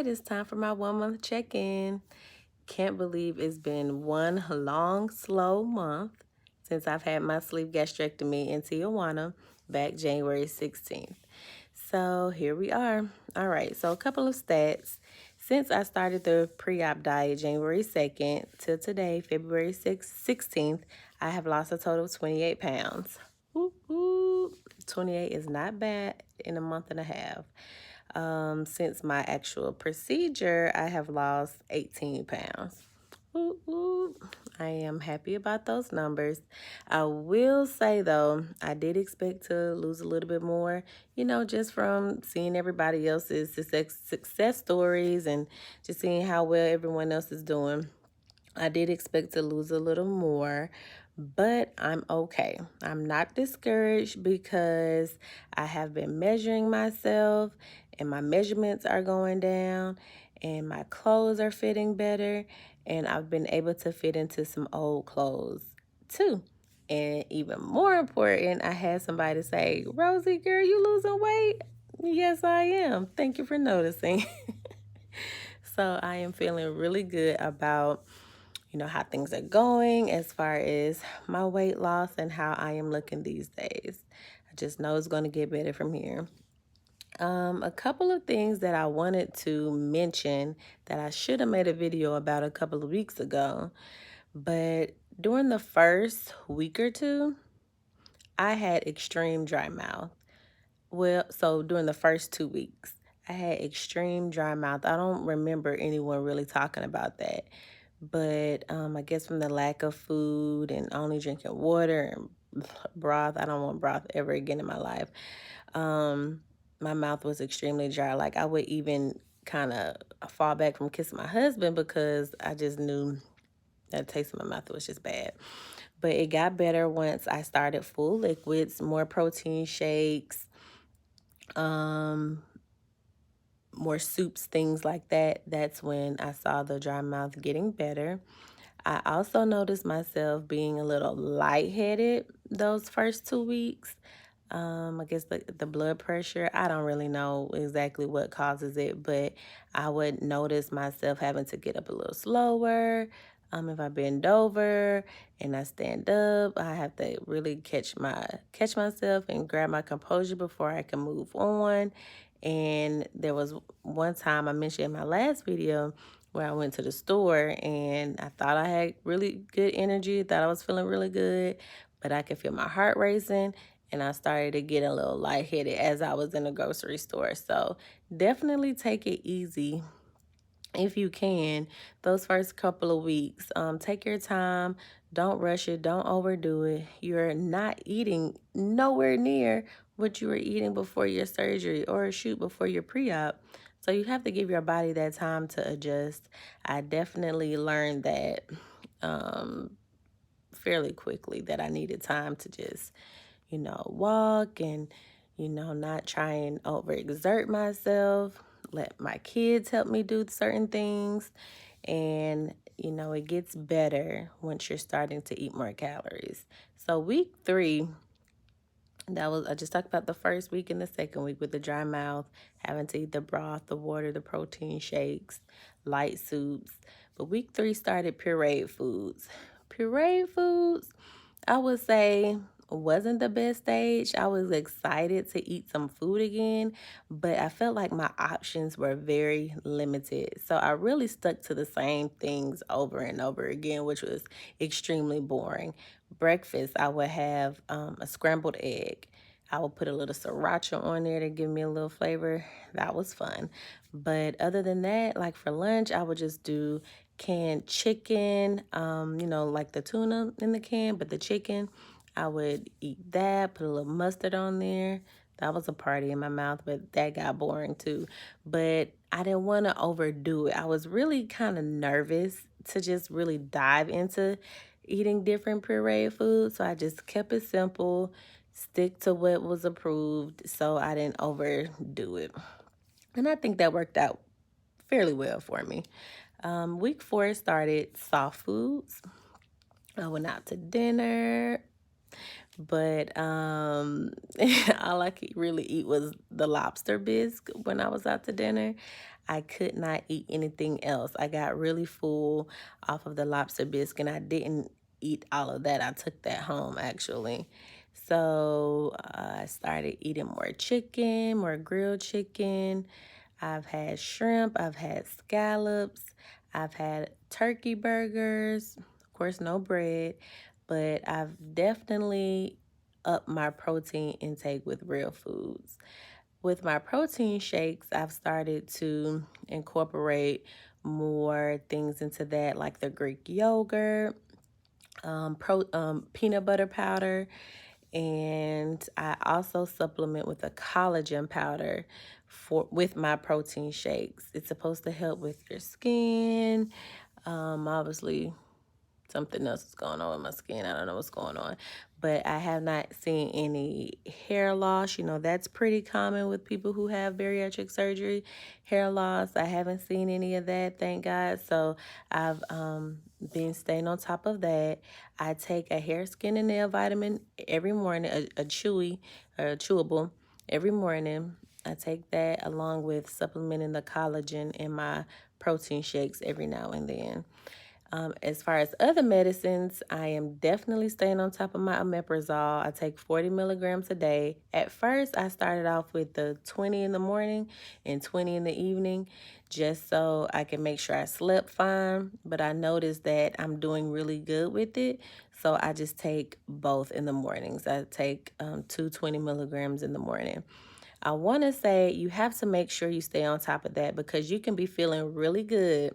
right, it's time for my 1 month check-in. Can't believe it's been one long, slow month since I've had my sleeve gastrectomy in Tijuana back January 16th. So here we are. All right, so a couple of stats. Since I started the pre-op diet January 2nd till today, February 16th, I have lost a total of 28 pounds. Whoop, whoop. 28 is not bad in a month and a half. Since my actual procedure, I have lost 18 pounds. Ooh, ooh. I am happy about those numbers. I will say though, I did expect to lose a little bit more, just from seeing everybody else's success stories and just seeing how well everyone else is doing. I did expect to lose a little more, but I'm okay. I'm not discouraged because I have been measuring myself and my measurements are going down and my clothes are fitting better and I've been able to fit into some old clothes too. And even more important, I had somebody say, "Rosie, girl, you losing weight?" Yes, I am. Thank you for noticing. So I am feeling really good about how things are going as far as my weight loss and how I am looking these days. I just know it's going to get better from here. A couple of things that I wanted to mention that I should have made a video about a couple of weeks ago, but during the first week or two, I had extreme dry mouth. Well, so during the first 2 weeks, I had extreme dry mouth. I don't remember anyone really talking about that. But I guess from the lack of food and only drinking water and broth, I don't want broth ever again in my life. Um, my mouth was extremely dry. Like I would even kind of fall back from kissing my husband because I just knew that taste in my mouth was just bad. But it got better once I started full liquids, more protein shakes, um, more soups, things like that. That's when I saw the dry mouth getting better. I also noticed myself being a little lightheaded those first 2 weeks. I guess the blood pressure, I don't really know exactly what causes it, but I would notice myself having to get up a little slower. If I bend over and I stand up, I have to really catch myself and grab my composure before I can move on. And there was one time I mentioned in my last video where I went to the store and I thought I had really good energy, thought I was feeling really good, but I could feel my heart racing and I started to get a little lightheaded as I was in the grocery store. So definitely take it easy if you can those first couple of weeks. Take your time, don't rush it, don't overdo it. You're not eating nowhere near what you were eating before your surgery or shoot before your pre-op, so you have to give your body that time to adjust. I definitely learned that fairly quickly, that I needed time to just walk and not try and overexert myself, let my kids help me do certain things. And, it gets better once you're starting to eat more calories. So week 3, I just talked about the first week and the second week with the dry mouth, having to eat the broth, the water, the protein shakes, light soups. But week 3 started pureed foods. Pureed foods, I would say, wasn't the best stage. I was excited to eat some food again, but I felt like my options were very limited. So I really stuck to the same things over and over again, which was extremely boring. Breakfast, I would have a scrambled egg. I would put a little sriracha on there to give me a little flavor. That was fun. But other than that, like for lunch, I would just do canned chicken, like the tuna in the can, but the chicken, I would eat that, put a little mustard on there. That was a party in my mouth, but that got boring too. But I didn't want to overdo it. I was really kind of nervous to just really dive into eating different pureed foods. So I just kept it simple, stick to what was approved so I didn't overdo it. And I think that worked out fairly well for me. Week 4 started soft foods. I went out to dinner, But all I could really eat was the lobster bisque when I was out to dinner. I could not eat anything else. I got really full off of the lobster bisque, and I didn't eat all of that. I took that home actually. So I started eating more chicken, more grilled chicken. I've had shrimp, I've had scallops, I've had turkey burgers, of course, no bread, but I've definitely upped my protein intake with real foods. With my protein shakes, I've started to incorporate more things into that, like the Greek yogurt, peanut butter powder, and I also supplement with a collagen powder with my protein shakes. It's supposed to help with your skin. Obviously, something else is going on with my skin. I don't know what's going on. But I have not seen any hair loss. You know, that's pretty common with people who have bariatric surgery. Hair loss, I haven't seen any of that, thank God. So I've been staying on top of that. I take a hair, skin, and nail vitamin every morning, a chewable every morning. I take that along with supplementing the collagen in my protein shakes every now and then. As far as other medicines, I am definitely staying on top of my omeprazole. I take 40 milligrams a day. At first, I started off with the 20 in the morning and 20 in the evening, just so I can make sure I slept fine. But I noticed that I'm doing really good with it, so I just take both in the mornings. I take 220 milligrams in the morning. I want to say you have to make sure you stay on top of that because you can be feeling really good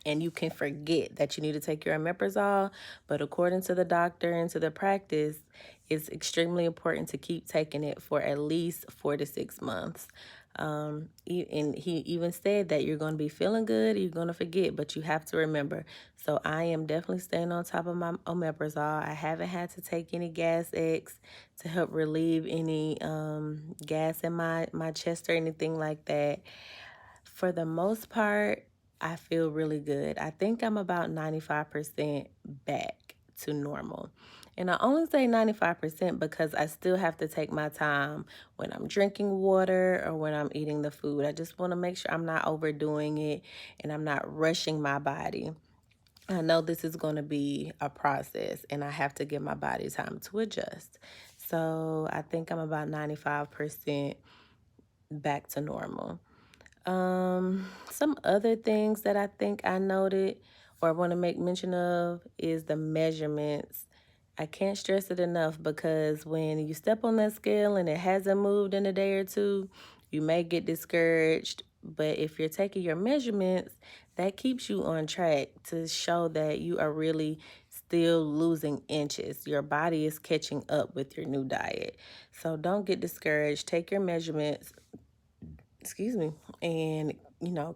and you can forget that you need to take your omeprazole. But according to the doctor and to the practice, it's extremely important to keep taking it for at least 4 to 6 months. And he even said that you're going to be feeling good, you're going to forget, but you have to remember. So I am definitely staying on top of my omeprazole. I haven't had to take any gas X to help relieve any gas in my chest or anything like that. For the most part, I feel really good. I think I'm about 95% back to normal. And I only say 95% because I still have to take my time when I'm drinking water or when I'm eating the food. I just want to make sure I'm not overdoing it and I'm not rushing my body. I know this is going to be a process and I have to give my body time to adjust. So I think I'm about 95% back to normal. Some other things that I think I noted or want to make mention of is the measurements. I can't stress it enough because when you step on that scale and it hasn't moved in a day or two, you may get discouraged. But if you're taking your measurements, that keeps you on track to show that you are really still losing inches. Your body is catching up with your new diet. So don't get discouraged. Take your measurements, excuse me, and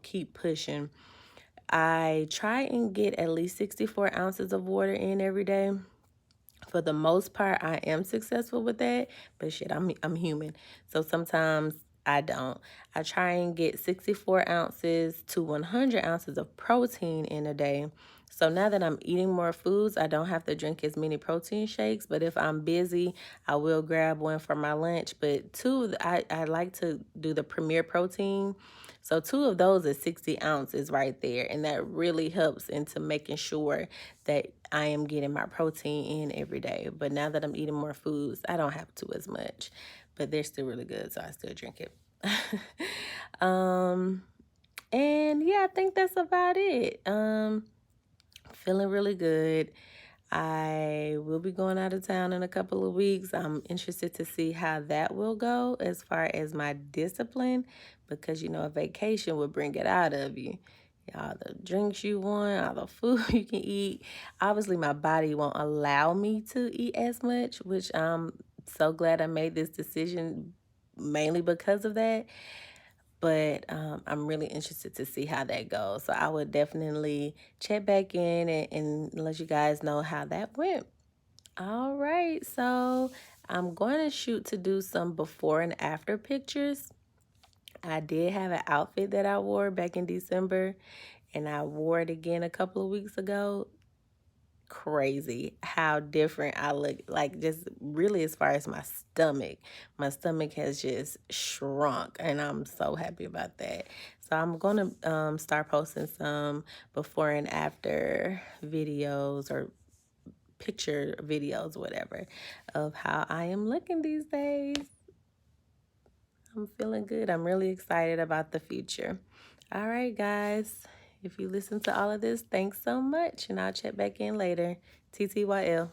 keep pushing. I try and get at least 64 ounces of water in every day. For the most part, I am successful with that, but shit, I'm human. So sometimes I don't. I try and get 64 ounces to 100 ounces of protein in a day. So now that I'm eating more foods, I don't have to drink as many protein shakes. But if I'm busy, I will grab one for my lunch. But I like to do the Premier Protein. So two of those is 60 ounces right there. And that really helps into making sure that I am getting my protein in every day. But now that I'm eating more foods, I don't have to as much. But they're still really good, so I still drink it. And yeah, I think that's about it. Feeling really good. I will be going out of town in a couple of weeks. I'm interested to see how that will go as far as my discipline, because a vacation will bring it out of you. All the drinks you want, all the food you can eat. Obviously, my body won't allow me to eat as much, which I'm so glad I made this decision mainly because of that. But I'm really interested to see how that goes. So I would definitely check back in and let you guys know how that went. All right, so I'm going to shoot to do some before and after pictures. I did have an outfit that I wore back in December, and I wore it again a couple of weeks ago. crazy how different I look, like just really as far as my stomach. My stomach has just shrunk and I'm so happy about that. So I'm gonna start posting some before and after videos or picture videos, whatever, of how I am looking these days. I'm feeling good. I'm really excited about the future. All right, guys. If you listen to all of this, thanks so much. And I'll check back in later. TTYL.